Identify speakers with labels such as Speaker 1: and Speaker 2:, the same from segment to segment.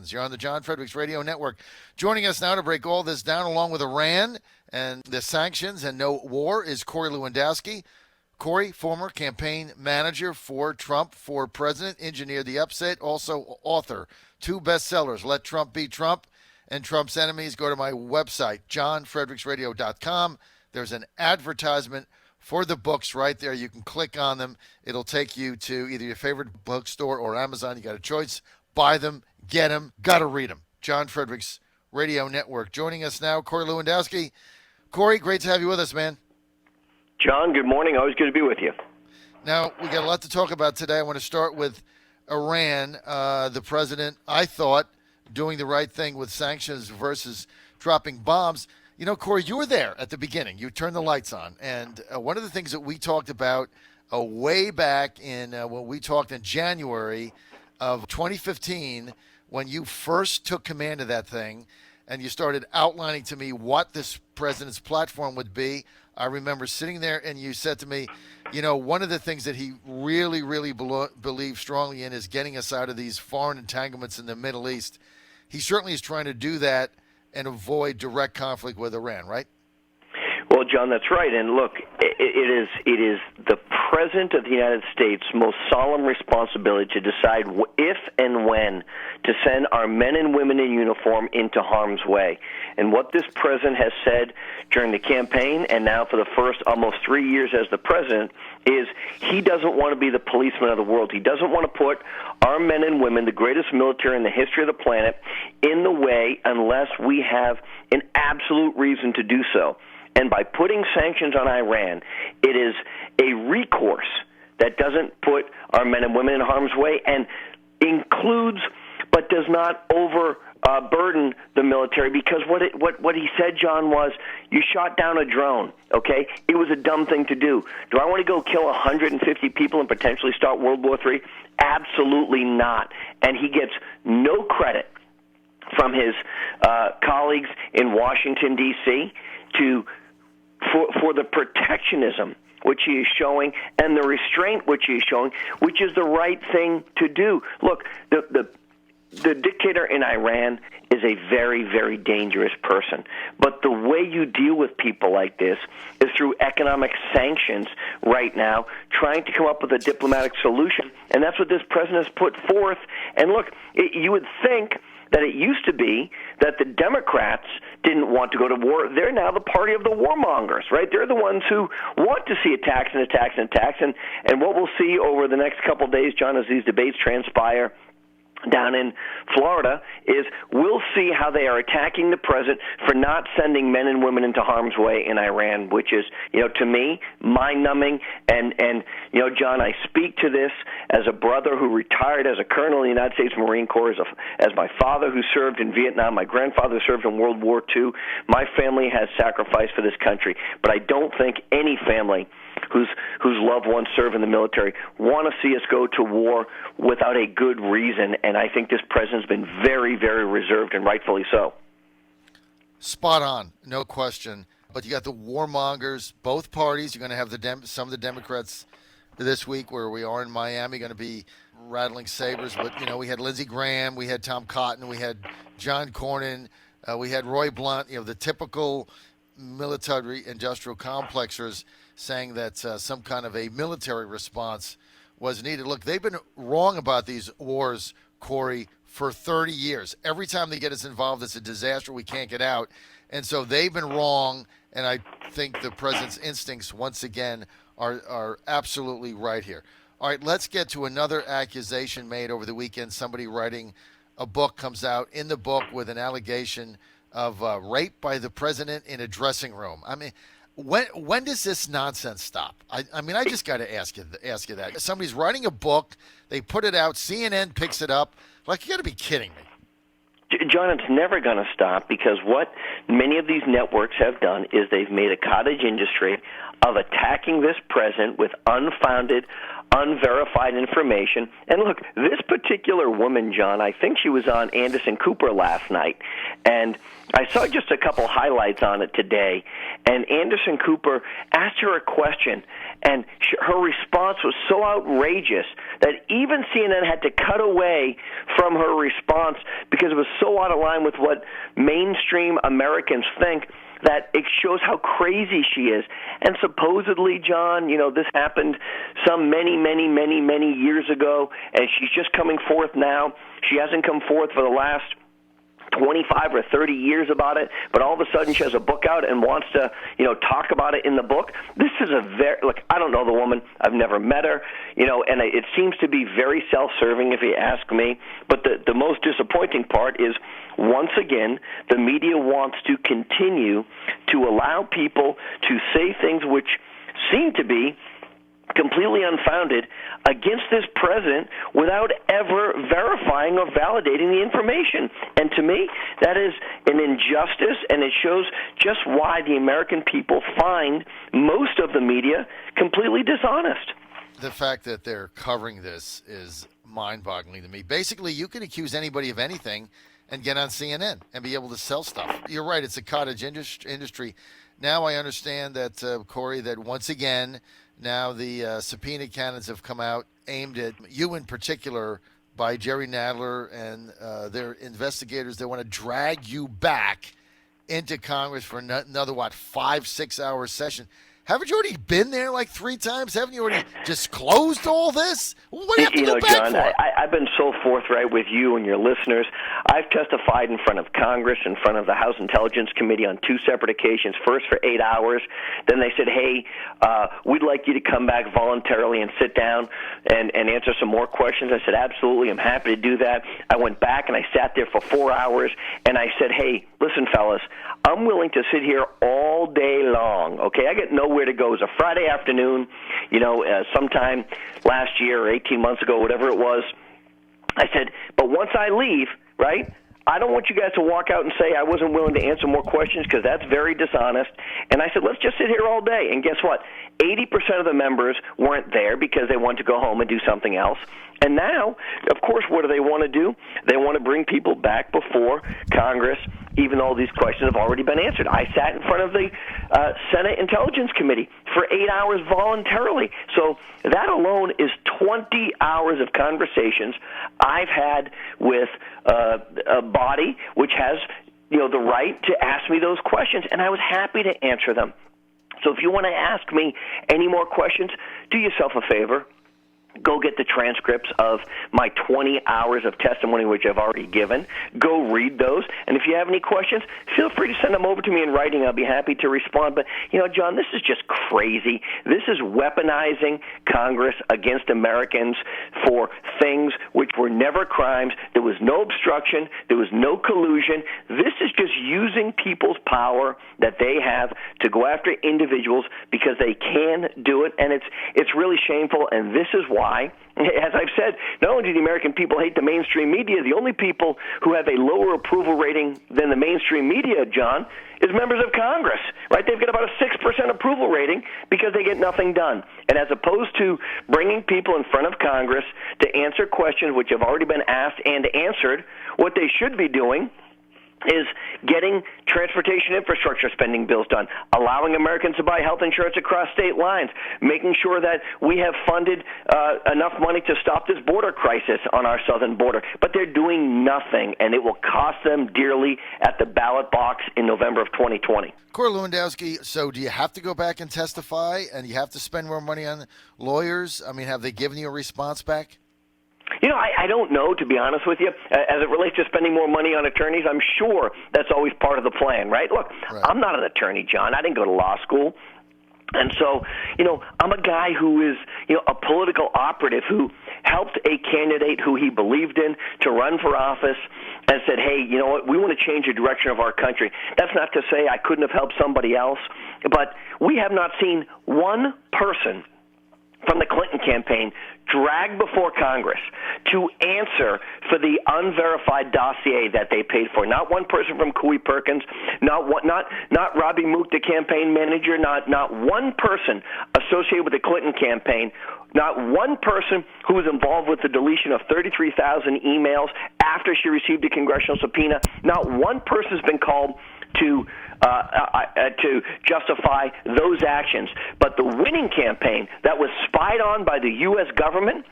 Speaker 1: citizens. You're on the John Fredericks Radio Network. Joining us now to break all this down, along with Iran and the sanctions and no war, is Corey Lewandowski. Corey, former campaign manager for Trump for president, engineered the upset, also author, 2 bestsellers, Let Trump Be Trump and Trump's Enemies. Go to my website, johnfredericksradio.com. There's an advertisement for the books right there. You can click on them. It'll take you to either your favorite bookstore or Amazon. You got a choice. Buy them, get them, got to read them. John Fredericks Radio Network. Joining us now, Corey Lewandowski. Corey, great to have you with us, man.
Speaker 2: John, good morning. Always good to be with you.
Speaker 1: Now, we got a lot to talk about today. I want to start with Iran. The president, I thought, doing the right thing with sanctions versus dropping bombs. You know, Corey, you were there at the beginning. You turned the lights on. And one of the things that we talked about way back in when we talked in January of 2015, when you first took command of that thing and you started outlining to me what this president's platform would be, I remember sitting there and you said to me, you know, one of the things that he really, really believes strongly in is getting us out of these foreign entanglements in the Middle East. He certainly is trying to do that and avoid direct conflict with Iran, right?
Speaker 2: Well, John, that's right. And look, it is the President of the United States' most solemn responsibility to decide if and when to send our men and women in uniform into harm's way. And what this president has said during the campaign and now for the first almost 3 years as the president is he doesn't want to be the policeman of the world. He doesn't want to put our men and women, the greatest military in the history of the planet, in the way unless we have an absolute reason to do so. And by putting sanctions on Iran, it is a recourse that doesn't put our men and women in harm's way and includes but does not overburden the military, because what he said, John, was you shot down a drone, okay? It was a dumb thing to do. Do I want to go kill 150 people and potentially start World War III? Absolutely not. And he gets no credit from his colleagues in Washington, D.C., for the protectionism which he is showing and the restraint which he is showing, which is the right thing to do. Look, the dictator in Iran is a very, very dangerous person. But the way you deal with people like this is through economic sanctions right now, trying to come up with a diplomatic solution. And that's what this president has put forth. And look, you would think that it used to be that the Democrats didn't want to go to war. They're now the party of the warmongers, right? They're the ones who want to see attacks and attacks and attacks. And what we'll see over the next couple of days, John, as these debates transpire down in Florida, is we'll see how they are attacking the president for not sending men and women into harm's way in Iran, which is, to me, mind-numbing. And John, I speak to this as a brother who retired as a colonel in the United States Marine Corps, as my father who served in Vietnam, my grandfather who served in World War II. My family has sacrificed for this country, but I don't think any family whose loved ones serve in the military want to see us go to war without a good reason. And I think this president's been very, very reserved, and rightfully so.
Speaker 1: Spot on, no question. But you got the warmongers, both parties. You're going to have some of the Democrats this week, where we are in Miami, going to be rattling sabers. But, we had Lindsey Graham, we had Tom Cotton, we had John Cornyn, we had Roy Blunt, the typical military-industrial complexers saying that some kind of a military response was needed. Look, they've been wrong about these wars, Corey, for 30 years. Every time they get us involved, it's a disaster. We can't get out. And so they've been wrong, and I think the president's instincts, once again, are absolutely right here. All right, let's get to another accusation made over the weekend. Somebody writing a book comes out in the book with an allegation of rape by the president in a dressing room. I mean, when does this nonsense stop? I mean, I just got to ask you that. Somebody's writing a book, they put it out, CNN picks it up. Like, you got to be kidding me.
Speaker 2: John, it's never going to stop, because what many of these networks have done is they've made a cottage industry of attacking this president with unfounded, unverified information. And look, this particular woman, John, I think she was on Anderson Cooper last night, and I saw just a couple highlights on it today, and Anderson Cooper asked her a question, And her response was so outrageous that even CNN had to cut away from her response because it was so out of line with what mainstream Americans think, that it shows how crazy she is. And supposedly, John, this happened some many years ago, and she's just coming forth now. She hasn't come forth for the last 25 or 30 years about it, but all of a sudden she has a book out and wants to, talk about it in the book. This is I don't know the woman. I've never met her, and it seems to be very self-serving if you ask me. But the most disappointing part is, once again, the media wants to continue to allow people to say things which seem to be completely unfounded against this president without ever verifying or validating the information. And to me, that is an injustice, and it shows just why the American people find most of the media completely dishonest.
Speaker 1: The fact that they're covering this is mind-boggling to me. Basically, you can accuse anybody of anything and get on CNN and be able to sell stuff. You're right, it's a cottage industry. Now I understand that, Corey, that once again, now the subpoena candidates have come out aimed at you in particular by Jerry Nadler and their investigators. They want to drag you back into Congress for another, 5-6 hour session. Haven't you already been there like 3 times? Haven't you already disclosed all this? What do you have to go back
Speaker 2: John,
Speaker 1: for?
Speaker 2: I've been so forthright with you and your listeners. I've testified in front of Congress, in front of the House Intelligence Committee on 2 separate occasions, first for 8 hours. Then they said, hey, we'd like you to come back voluntarily and sit down and answer some more questions. I said, absolutely, I'm happy to do that. I went back and I sat there for 4 hours, and I said, hey, listen, fellas, I'm willing to sit here all day long, okay? I get nowhere to go. It was a Friday afternoon, sometime last year or 18 months ago, whatever it was. I said, but once I leave, right, I don't want you guys to walk out and say I wasn't willing to answer more questions, because that's very dishonest. And I said, let's just sit here all day. And guess what? 80% of the members weren't there because they wanted to go home and do something else. And now, of course, what do they want to do? They want to bring people back before Congress, even though these questions have already been answered. I sat in front of the Senate Intelligence Committee for 8 hours voluntarily. So that alone is 20 hours of conversations I've had with a body which has, the right to ask me those questions, and I was happy to answer them. So if you want to ask me any more questions, do yourself a favor. Go get the transcripts of my 20 hours of testimony, which I've already given. Go read those. And if you have any questions, feel free to send them over to me in writing. I'll be happy to respond. But, John, this is just crazy. This is weaponizing Congress against Americans for things which were never crimes. There was no obstruction. There was no collusion. This is just using people's power that they have to go after individuals because they can do it. And it's really shameful, and this is why, as I've said, not only do the American people hate the mainstream media, the only people who have a lower approval rating than the mainstream media, John, is members of Congress, right? They've got about a 6% approval rating because they get nothing done. And as opposed to bringing people in front of Congress to answer questions which have already been asked and answered, what they should be doing is getting transportation infrastructure spending bills done, allowing Americans to buy health insurance across state lines, making sure that we have funded enough money to stop this border crisis on our southern border. But they're doing nothing, and it will cost them dearly at the ballot box in November of 2020.
Speaker 1: Corey Lewandowski, so do you have to go back and testify, and you have to spend more money on lawyers? I mean, have they given you a response back?
Speaker 2: I don't know, to be honest with you. As it relates to spending more money on attorneys, I'm sure that's always part of the plan, right? Look, right. I'm not an attorney, John. I didn't go to law school. And so, I'm a guy who is, a political operative who helped a candidate who he believed in to run for office and said, hey, you know what, we want to change the direction of our country. That's not to say I couldn't have helped somebody else, but we have not seen one person from the Clinton campaign dragged before Congress to answer for the unverified dossier that they paid for. Not one person from Cooley Perkins, not Robbie Mook, the campaign manager, not one person associated with the Clinton campaign, not one person who was involved with the deletion of 33,000 emails after she received a congressional subpoena. Not one person has been called to justify those actions. But the winning campaign that was spied on by the U.S. government,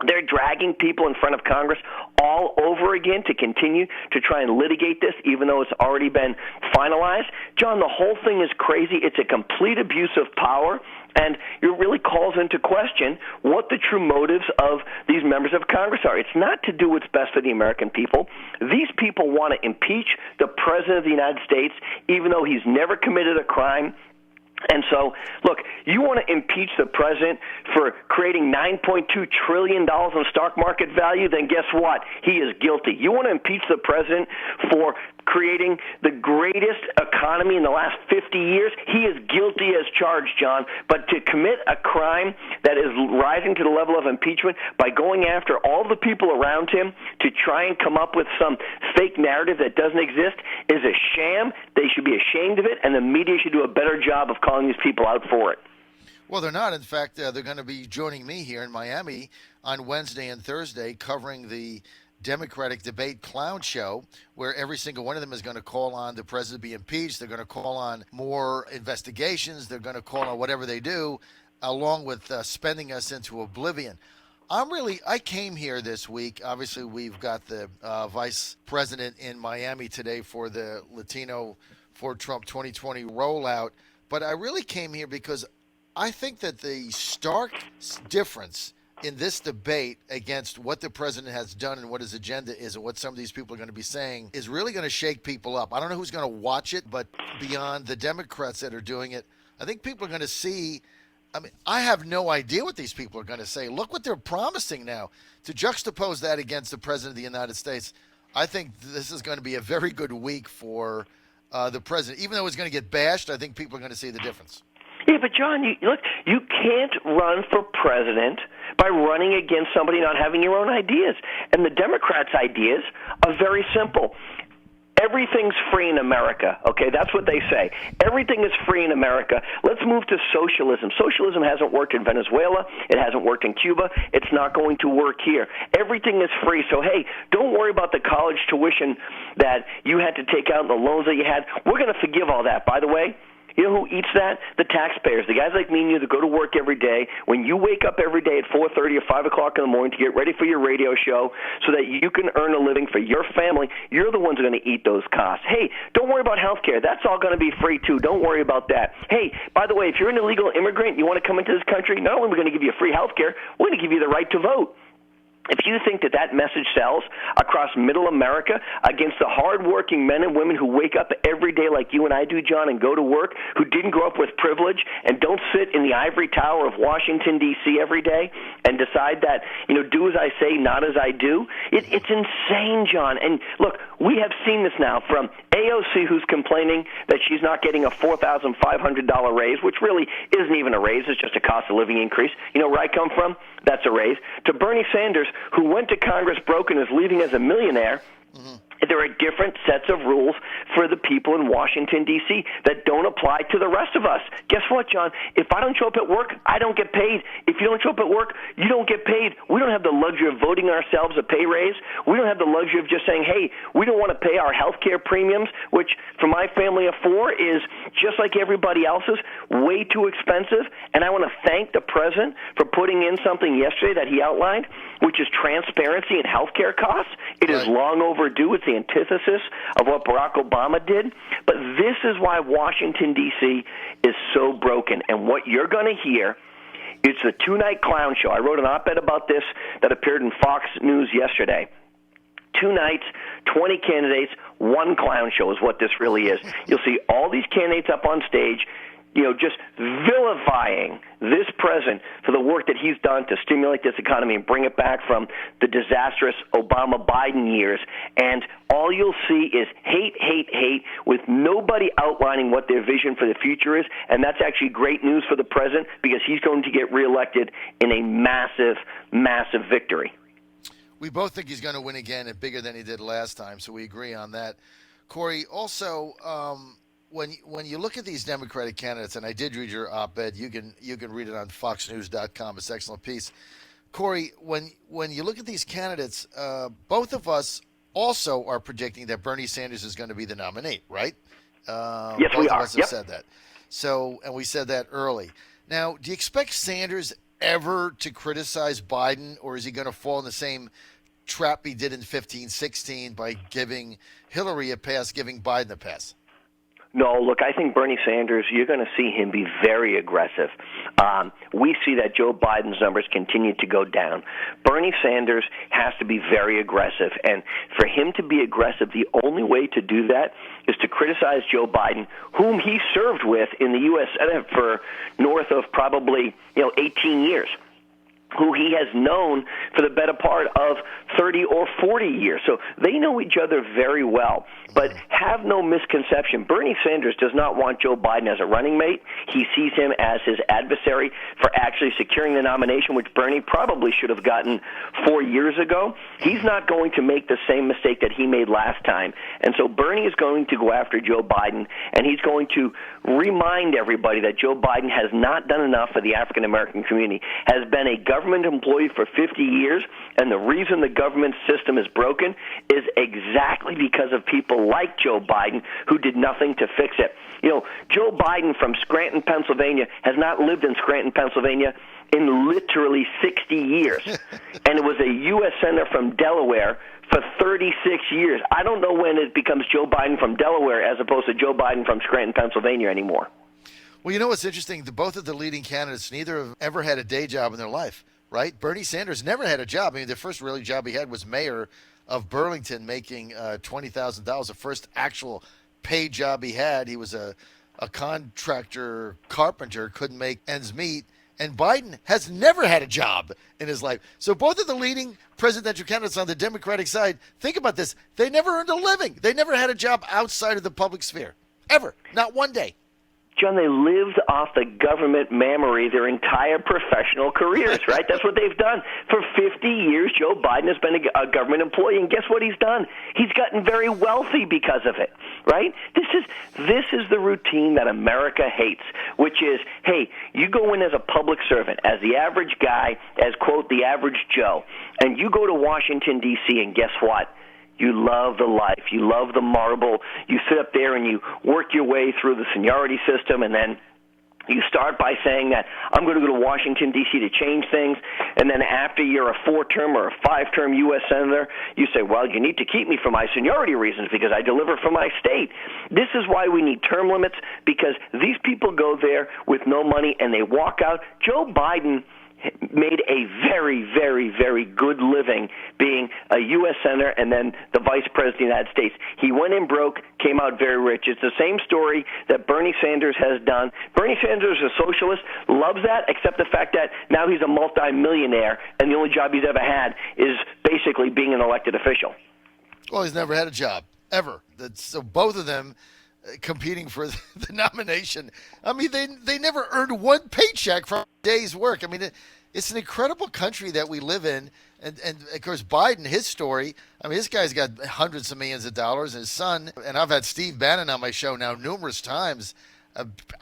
Speaker 2: they're dragging people in front of Congress all over again to continue to try and litigate this, even though it's already been finalized. John, the whole thing is crazy. It's a complete abuse of power, and it really calls into question what the true motives of these members of Congress are. It's not to do what's best for the American people. These people want to impeach the President of the United States, even though he's never committed a crime. And so, look, you want to impeach the president for creating $9.2 trillion in stock market value, then guess what? He is guilty. You want to impeach the president for creating the greatest economy in the last 50 years? He is guilty as charged, John. But to commit a crime that is rising to the level of impeachment by going after all the people around him to try and come up with some fake narrative that doesn't exist is a sham. They should be ashamed of it, and the media should do a better job of calling these people out for it.
Speaker 1: Well, they're not. In fact, they're going to be joining me here in Miami on Wednesday and Thursday covering the Democratic debate clown show, where every single one of them is going to call on the president to be impeached. They're going to call on more investigations. They're going to call on whatever they do, along with spending us into oblivion. I came here this week. Obviously, we've got the vice president in Miami today for the Latino for Trump 2020 rollout. But I really came here because I think that the stark difference in this debate against what the president has done and what his agenda is and what some of these people are going to be saying is really going to shake people up. I don't know who's going to watch it, but beyond the Democrats that are doing it, I think people are going to see. I mean, I have no idea what these people are going to say. Look what they're promising now. To juxtapose that against the president of the United States, I think this is going to be a very good week for the president. Even though it's going to get bashed, I think people are going to see the difference.
Speaker 2: Yeah, but John, you can't run for president by running against somebody not having your own ideas. And the Democrats' ideas are very simple. Everything's free in America, okay? That's what they say. Everything is free in America. Let's move to socialism. Socialism hasn't worked in Venezuela. It hasn't worked in Cuba. It's not going to work here. Everything is free. So, hey, don't worry about the college tuition that you had to take out and the loans that you had. We're going to forgive all that. By the way, you know who eats that? The taxpayers, the guys like me and you that go to work every day. When you wake up every day at 4:30 or 5 o'clock in the morning to get ready for your radio show so that you can earn a living for your family, you're the ones who are going to eat those costs. Hey, don't worry about health care. That's all going to be free, too. Don't worry about that. Hey, by the way, if you're an illegal immigrant and you want to come into this country, not only are we going to give you free health care, we're going to give you the right to vote. If you think that that message sells across middle America against the hardworking men and women who wake up every day like you and I do, John, and go to work, who didn't grow up with privilege and don't sit in the ivory tower of Washington, D.C. every day and decide that, do as I say, not as I do, it's insane, John. And look, we have seen this now from AOC, who's complaining that she's not getting a $4,500 raise, which really isn't even a raise. It's just a cost of living increase. You know where I come from? That's a raise. To Bernie Sanders, who went to Congress broke and is leaving as a millionaire. Mm-hmm. There are different sets of rules for the people in Washington, D.C. that don't apply to the rest of us. Guess what, John? If I don't show up at work, I don't get paid. If you don't show up at work, you don't get paid. We don't have the luxury of voting ourselves a pay raise. We don't have the luxury of just saying, hey, we don't want to pay our health care premiums, which for my family of four is just like everybody else's, way too expensive. And I want to thank the president for putting in something yesterday that he outlined, which is transparency in health care costs. It is long overdue. It's the antithesis of what Barack Obama did. But this is why Washington, D.C. is so broken. And what you're going to hear, it's the two-night clown show. I wrote an op-ed about this that appeared in Fox News yesterday. 2 nights, 20 candidates, one clown show is what this really is. You'll see all these candidates up on stage, just vilifying this president for the work that he's done to stimulate this economy and bring it back from the disastrous Obama-Biden years. And all you'll see is hate, hate, hate, with nobody outlining what their vision for the future is. And that's actually great news for the president because he's going to get reelected in a massive, massive victory.
Speaker 1: We both think he's going to win again and bigger than he did last time, so we agree on that. Corey, also, when you look at these Democratic candidates, and I did read your op-ed, you can read it on foxnews.com. It's an excellent piece. Corey, when you look at these candidates, both of us also are predicting that Bernie Sanders is going to be the nominee, right?
Speaker 2: Yes,
Speaker 1: both
Speaker 2: we
Speaker 1: of
Speaker 2: are.
Speaker 1: us have
Speaker 2: Yep.
Speaker 1: said that. So, and we said that early. Now, do you expect Sanders ever to criticize Biden, or is he going to fall in the same trap he did in 15-16 by giving Hillary a pass, giving Biden a pass?
Speaker 2: No, look, I think Bernie Sanders, you're going to see him be very aggressive. We see that Joe Biden's numbers continue to go down. Bernie Sanders has to be very aggressive, and for him to be aggressive, the only way to do that is to criticize Joe Biden, whom he served with in the U.S. Senate for north of probably 18 years. Who he has known for the better part of 30 or 40 years. So they know each other very well. But have no misconception, Bernie Sanders does not want Joe Biden as a running mate. He sees him as his adversary for actually securing the nomination, which Bernie probably should have gotten 4 years ago. He's not going to make the same mistake that he made last time. And so Bernie is going to go after Joe Biden, and he's going to remind everybody that Joe Biden has not done enough for the African-American community, has been a government employee for 50 years, and the reason the government system is broken is exactly because of people like Joe Biden who did nothing to fix it. Joe Biden from Scranton, Pennsylvania, has not lived in Scranton, Pennsylvania in literally 60 years, and it was a U.S. Senator from Delaware for 36 years. I don't know when it becomes Joe Biden from Delaware as opposed to Joe Biden from Scranton, Pennsylvania anymore.
Speaker 1: Well, you know what's interesting? Both of the leading candidates, neither have ever had a day job in their life, right? Bernie Sanders never had a job. I mean, the first really job he had was mayor of Burlington, making $20,000, the first actual paid job he had. He was a contractor carpenter, couldn't make ends meet. And Biden has never had a job in his life. So both of the leading presidential candidates on the Democratic side, think about this. They never earned a living. They never had a job outside of the public sphere. Ever. Not one day.
Speaker 2: John, they lived off the government mammary their entire professional careers, right? That's what they've done. For 50 years, Joe Biden has been a government employee, and guess what he's done? He's gotten very wealthy because of it, right? This is the routine that America hates, which is, hey, you go in as a public servant, as the average guy, as, quote, the average Joe, and you go to Washington, D.C., and guess what? You love the life. You love the marble. You sit up there and you work your way through the seniority system, and then you start by saying that I'm going to go to Washington, D.C. to change things, and then after you're a 4-term or a 5-term U.S. Senator, you say, well, you need to keep me for my seniority reasons because I deliver for my state. This is why we need term limits, because these people go there with no money and they walk out. Joe Biden made a very, very, very good living being a U.S. Senator and then the Vice President of the United States. He went in broke, came out very rich. It's the same story that Bernie Sanders has done. Bernie Sanders is a socialist, loves that, except the fact that now he's a multimillionaire, and the only job he's ever had is basically being an elected official.
Speaker 1: Well, he's never had a job, ever. So both of them competing for the nomination. I mean, they never earned one paycheck from a day's work. I mean, it's an incredible country that we live in. And of course, Biden, his story, I mean, this guy's got hundreds of millions of dollars. His son, and I've had Steve Bannon on my show now numerous times,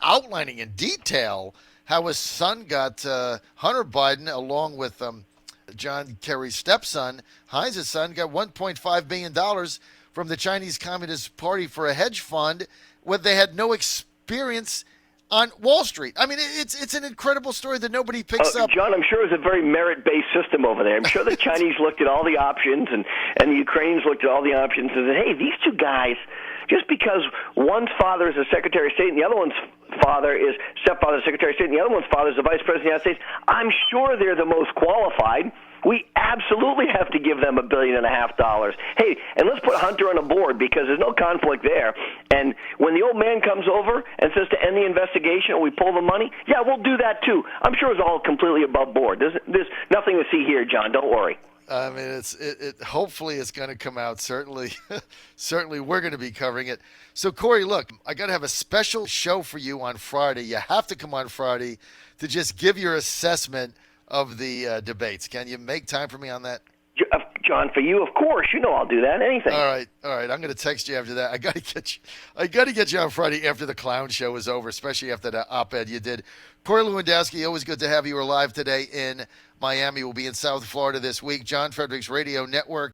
Speaker 1: outlining in detail how his son got Hunter Biden, along with John Kerry's stepson, Heinz's son, got $1.5 billion from the Chinese Communist Party for a hedge fund where they had no experience on Wall Street. I mean, it's an incredible story that nobody picks up.
Speaker 2: John, I'm sure it's a very merit-based system over there. I'm sure the Chinese looked at all the options and the Ukrainians looked at all the options and said, hey, these two guys, just because one's father is a Secretary of State and the other one's father is stepfather is Secretary of State and the other one's father is the Vice President of the United States, I'm sure they're the most qualified. We absolutely have to give them $1.5 billion. Hey, and let's put Hunter on a board because there's no conflict there. And when the old man comes over and says to end the investigation and we pull the money, yeah, we'll do that too. I'm sure it's all completely above board. There's nothing to see here, John. Don't worry.
Speaker 1: I mean, hopefully it's going to come out. Certainly we're going to be covering it. So, Corey, look, I got to have a special show for you on Friday. You have to come on Friday to just give your assessment of the debates. Can you make time for me on that?
Speaker 2: John, for you, of course. You know I'll do that. Anything.
Speaker 1: All right. I'm going to text you after that. I got to get you on Friday after the clown show is over, especially after the op-ed you did. Corey Lewandowski, always good to have you alive today in Miami. We'll be in South Florida this week. John Fredericks Radio Network.